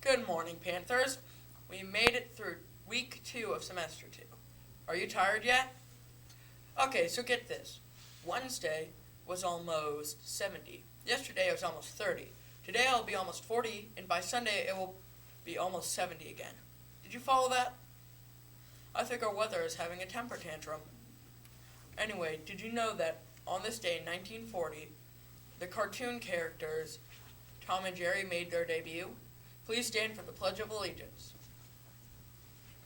Good morning, Panthers. We made it through week 2 of semester 2. Are you tired yet? Okay, so get this. Wednesday was almost 70. Yesterday it was almost 30. Today it'll be almost 40, and by Sunday it will be almost 70 again. Did you follow that? I think our weather is having a temper tantrum. Anyway, did you know that on this day in 1940, the cartoon characters Tom and Jerry made their debut? Please stand for the Pledge of Allegiance.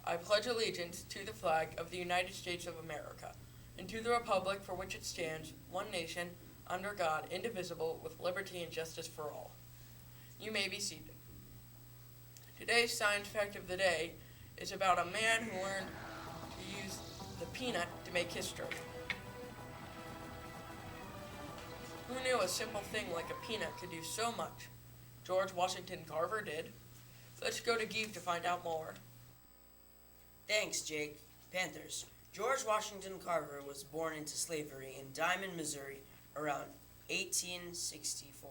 I pledge allegiance to the flag of the United States of America, and to the republic for which it stands, one nation, under God, indivisible, with liberty and justice for all. You may be seated. Today's science fact of the day is about a man who learned to use the peanut to make history. Who knew a simple thing like a peanut could do so much? George Washington Carver did. Let's go to Geeve to find out more. Thanks, Jake. Panthers. George Washington Carver was born into slavery in Diamond, Missouri around 1864.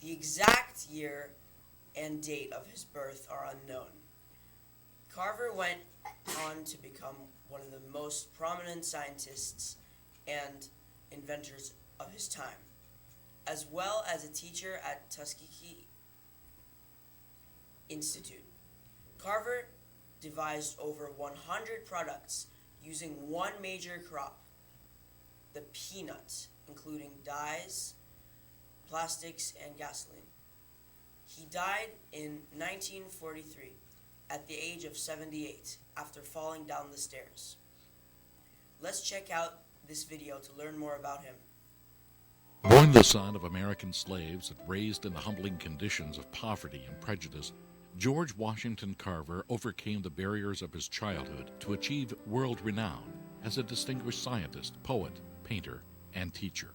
The exact year and date of his birth are unknown. Carver went on to become one of the most prominent scientists and inventors of his time, as well as a teacher at Tuskegee Institute. Carver devised over 100 products using one major crop, the peanut, including dyes, plastics, and gasoline. He died in 1943 at the age of 78 after falling down the stairs. Let's check out this video to learn more about him. Born the son of American slaves and raised in the humbling conditions of poverty and prejudice, George Washington Carver overcame the barriers of his childhood to achieve world renown as a distinguished scientist, poet, painter, and teacher.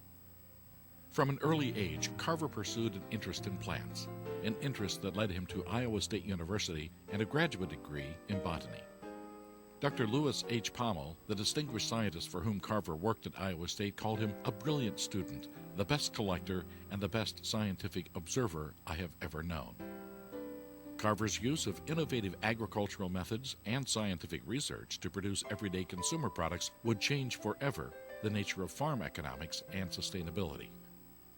From an early age, Carver pursued an interest in plants, an interest that led him to Iowa State University and a graduate degree in botany. Dr. Lewis H. Pommel, the distinguished scientist for whom Carver worked at Iowa State, called him a brilliant student, the best collector, and the best scientific observer I have ever known. Carver's use of innovative agricultural methods and scientific research to produce everyday consumer products would change forever the nature of farm economics and sustainability.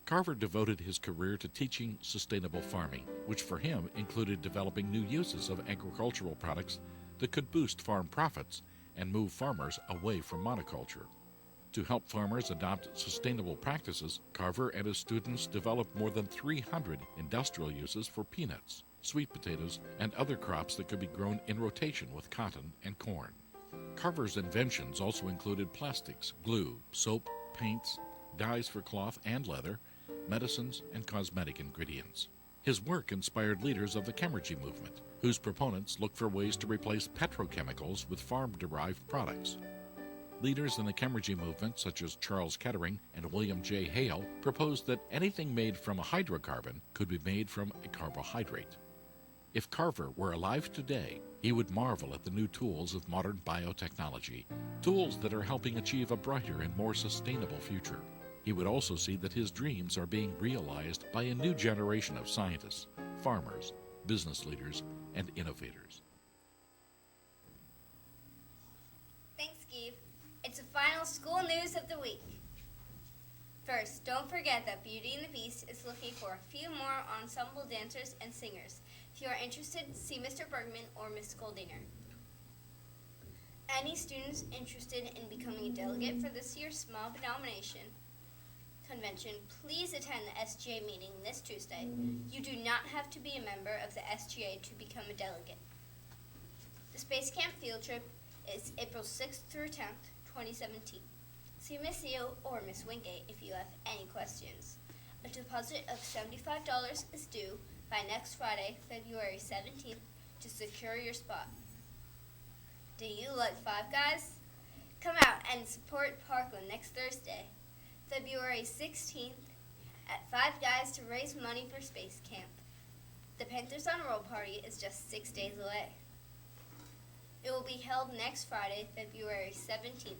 Carver devoted his career to teaching sustainable farming, which for him included developing new uses of agricultural products that could boost farm profits and move farmers away from monoculture. To help farmers adopt sustainable practices, Carver and his students developed more than 300 industrial uses for peanuts, sweet potatoes, and other crops that could be grown in rotation with cotton and corn. Carver's inventions also included plastics, glue, soap, paints, dyes for cloth and leather, medicines, and cosmetic ingredients. His work inspired leaders of the chemergy movement, whose proponents looked for ways to replace petrochemicals with farm-derived products. Leaders in the chemergy movement, such as Charles Kettering and William J. Hale, proposed that anything made from a hydrocarbon could be made from a carbohydrate. If Carver were alive today, he would marvel at the new tools of modern biotechnology, tools that are helping achieve a brighter and more sustainable future. He would also see that his dreams are being realized by a new generation of scientists, farmers, business leaders, and innovators. Thanks, Geeve. It's the final school news of the week. First, don't forget that Beauty and the Beast is looking for a few more ensemble dancers and singers. If you are interested, see Mr. Bergman or Miss Goldiner. Any students interested in becoming a delegate for this year's small denomination convention, please attend the SGA meeting this Tuesday. You do not have to be a member of the SGA to become a delegate. The Space Camp field trip is April 6th through 10th, 2017. See Miss Eo or Miss Wingate if you have any questions. A deposit of $75 is due by next Friday, February 17th, to secure your spot. Do you like Five Guys? Come out and support Parkland next Thursday, February 16th, at Five Guys to raise money for Space Camp. The Panthers on Roll Party is just 6 days away. It will be held next Friday, February 17th.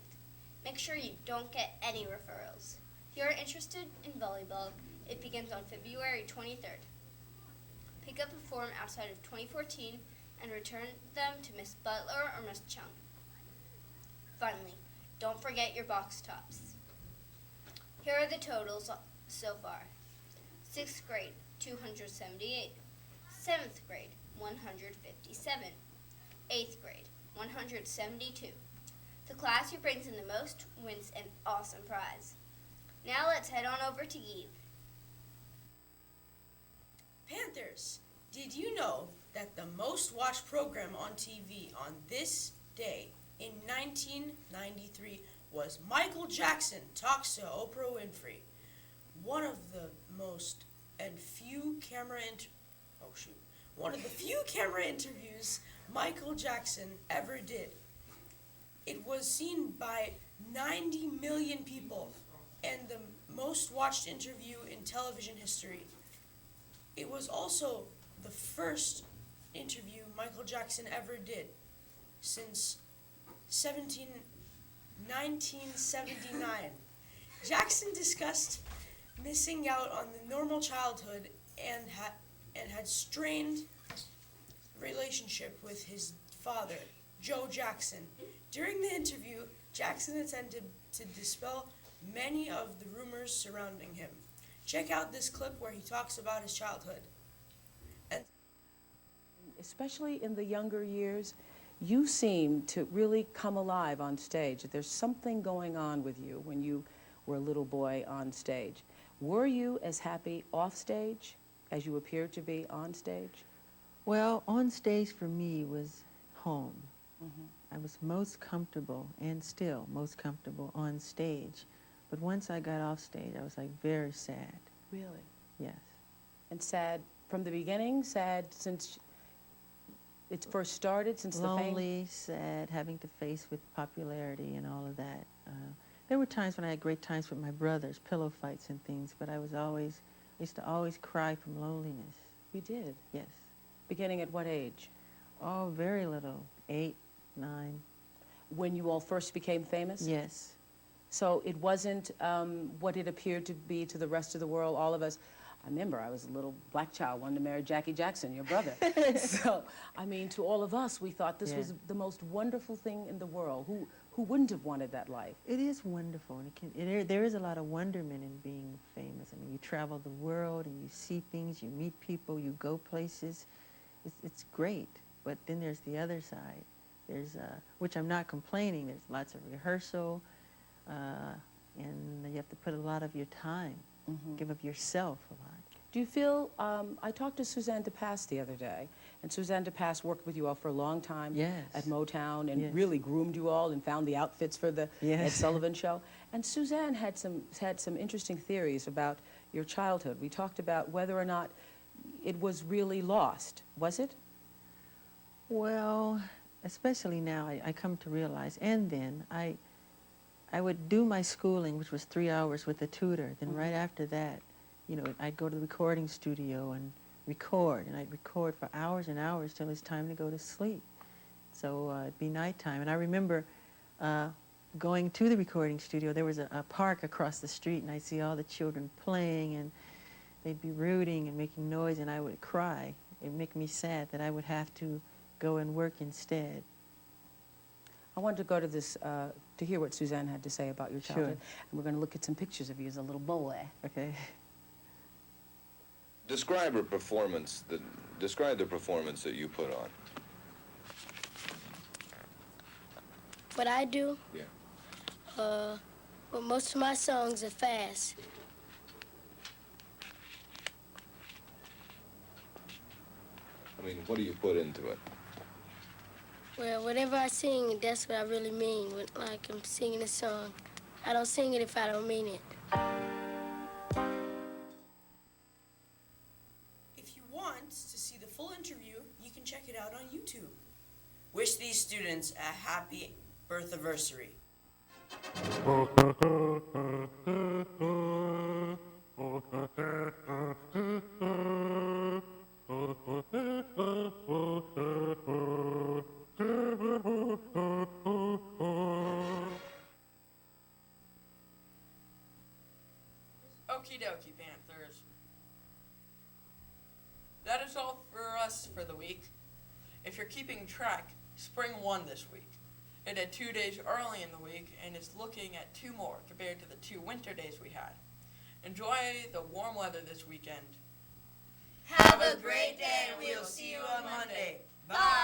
Make sure you don't get any referrals. If you are interested in volleyball, it begins on February 23rd. pick up a form outside of 2014 and return them to Miss Butler or Miss Chung. Finally, don't forget your box tops. Here are the totals so far. 6th grade, 278. 7th grade, 157. 8th grade, 172. The class who brings in the most wins an awesome prize. Now let's head on over to Eve. Panthers, did you know that the most watched program on TV on this day in 1993 was Michael Jackson Talks to Oprah Winfrey? One of the few camera interviews Michael Jackson ever did. It was seen by 90 million people and the most watched interview in television history. It was also the first interview Michael Jackson ever did since 1979. Jackson discussed missing out on the normal childhood and had strained relationship with his father, Joe Jackson. During the interview, Jackson attempted to dispel many of the rumors surrounding him. Check out this clip where he talks about his childhood. Especially in the younger years, you seem to really come alive on stage. There's something going on with you when you were a little boy on stage. Were you as happy off stage as you appeared to be on stage? Well, on stage for me was home. I was most comfortable, and still most comfortable, on stage. But once I got off stage, I was like very sad. Really? Yes. And sad from the beginning? Sad since it first started, since the fame? Lonely, sad, having to face with popularity and all of that. There were times when I had great times with my brothers, pillow fights and things, but I used to always cry from loneliness. You did? Yes. Beginning at what age? Oh, very little. 8, 9. When you all first became famous? Yes. So it wasn't what it appeared to be to the rest of the world, all of us. I remember I was a little black child, wanted to marry Jackie Jackson, your brother. So, I mean, to all of us, we thought this was the most wonderful thing in the world. Who wouldn't have wanted that life? It is wonderful. And there is a lot of wonderment in being famous. I mean, you travel the world and you see things, you meet people, you go places. It's great. But then there's the other side. There's, which I'm not complaining, there's lots of rehearsal, and you have to put a lot of your time, give of yourself a lot. Do you feel, I talked to Suzanne DePass the other day, and Suzanne DePass worked with you all for a long time at Motown and really groomed you all and found the outfits for the Ed Sullivan Show. And Suzanne had some interesting theories about your childhood. We talked about whether or not it was really lost. Was it? Well, especially now, I come to realize, and then I would do my schooling, which was 3 hours with a tutor. Then right after that, you know, I'd go to the recording studio and record, and I'd record for hours and hours till it's time to go to sleep. So it'd be nighttime. And I remember going to the recording studio. There was a park across the street, and I'd see all the children playing, and they'd be rooting and making noise, and I would cry. It'd make me sad that I would have to go and work instead. I wanted to go to this, to hear what Suzanne had to say about your childhood. And we're going to look at some pictures of you as a little boy. Okay. Describe the performance that you put on. What I do? Yeah. Well, most of my songs are fast. I mean, what do you put into it? Well, whatever I sing, that's what I really mean. Like I'm singing a song. I don't sing it if I don't mean it. If you want to see the full interview, you can check it out on YouTube. Wish these students a happy birth-anniversary. Okie dokie, Panthers. That is all for us for the week. If you're keeping track, spring won this week. It had 2 days early in the week and is looking at 2 more compared to the 2 winter days we had. Enjoy the warm weather this weekend. Have a great day, and we'll see you on Monday. Bye.